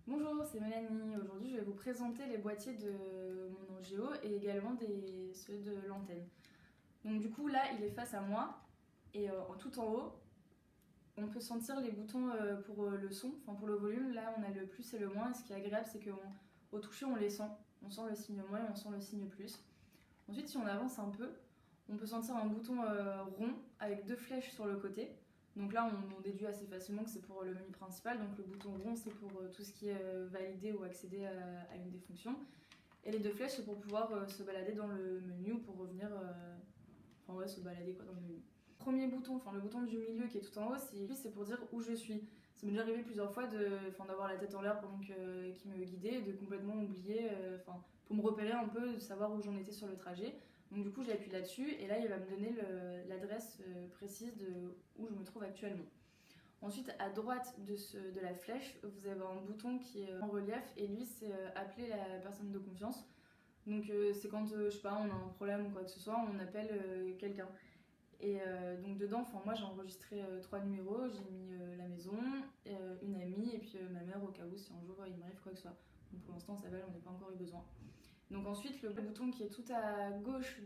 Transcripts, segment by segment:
Bonjour, c'est Mélanie. Aujourd'hui, je vais vous présenter les boîtiers de mon Angéo et également ceux de l'antenne. Donc du coup, là, il est face à moi et tout en haut, on peut sentir les boutons pour le son, enfin pour le volume. Là, on a le plus et le moins. Et ce qui est agréable, c'est qu'au toucher, on les sent. On sent le signe moins et on sent le signe plus. Ensuite, si on avance un peu, on peut sentir un bouton rond avec deux flèches sur le côté. Donc là, on déduit assez facilement que c'est pour le menu principal. Donc le bouton rond, c'est pour tout ce qui est valider ou accéder à une des fonctions. Et les deux flèches, c'est pour pouvoir se balader dans le menu ou pour revenir, enfin ouais, se balader quoi, dans le menu. Premier bouton, enfin le bouton du milieu qui est tout en haut, c'est pour dire où je suis. Ça m'est déjà arrivé plusieurs fois d'avoir la tête en l'air pendant qu'il me guidait et de complètement oublier, pour me repérer un peu, de savoir où j'en étais sur le trajet. Donc du coup j'appuie là-dessus et là il va me donner l'adresse précise de où je me trouve actuellement. Ensuite à droite de la flèche, vous avez un bouton qui est en relief et lui c'est appeler la personne de confiance. Donc c'est quand je sais pas, on a un problème ou quoi que ce soit, on appelle quelqu'un. Et donc dedans, moi j'ai enregistré 3 numéros, j'ai mis la maison, une amie et puis ma mère au cas où si un jour il m'arrive quoi que ce soit. Donc pour l'instant ça va, j'en ai pas encore eu besoin. Donc ensuite le bouton qui est tout à gauche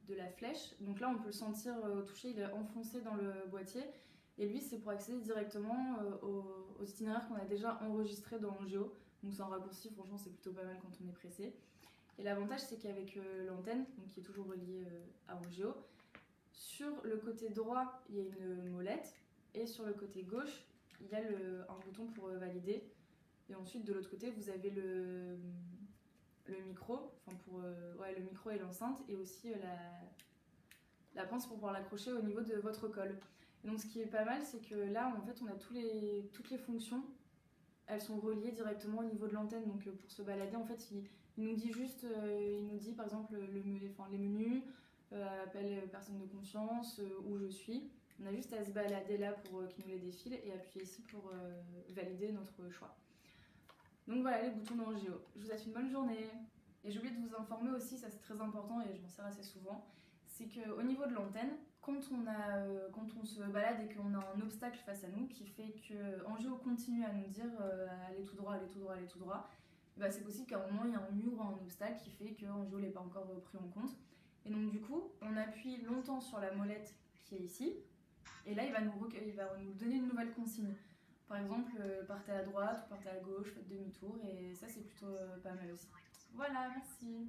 de la flèche, donc là on peut le sentir au toucher, il est enfoncé dans le boîtier. Et lui c'est pour accéder directement aux itinéraires qu'on a déjà enregistrés dans Angéo. Donc c'est un raccourci, franchement c'est plutôt pas mal quand on est pressé. Et l'avantage c'est qu'avec l'antenne, donc qui est toujours reliée à Angéo, sur le côté droit, il y a une molette et sur le côté gauche, il y a un bouton pour valider. Et ensuite, de l'autre côté, vous avez le micro, le micro et l'enceinte, et aussi la pince pour pouvoir l'accrocher au niveau de votre colle. Et donc, ce qui est pas mal, c'est que là, en fait, on a toutes les fonctions. Elles sont reliées directement au niveau de l'antenne. Donc, pour se balader, en fait, il nous dit juste, il nous dit par exemple les menus. Appel personne de confiance, où je suis. On a juste à se balader là pour qu'il nous les défile et appuyer ici pour valider notre choix. Donc voilà les boutons d'Angéo. Je vous souhaite une bonne journée. Et j'ai oublié de vous informer aussi, ça c'est très important et je m'en sers assez souvent, c'est qu'au niveau de l'antenne, quand on se balade et qu'on a un obstacle face à nous qui fait que Angéo continue à nous dire allez tout droit, allez tout droit, allez tout droit, bah c'est possible qu'à un moment il y a un mur ou un obstacle qui fait que Angéo ne l'ait pas encore pris en compte. Et donc du coup, on appuie longtemps sur la molette qui est ici, et là il va nous donner une nouvelle consigne. Par exemple, partez à droite ou partez à gauche, faites demi-tour, et ça c'est plutôt pas mal aussi. Voilà, merci.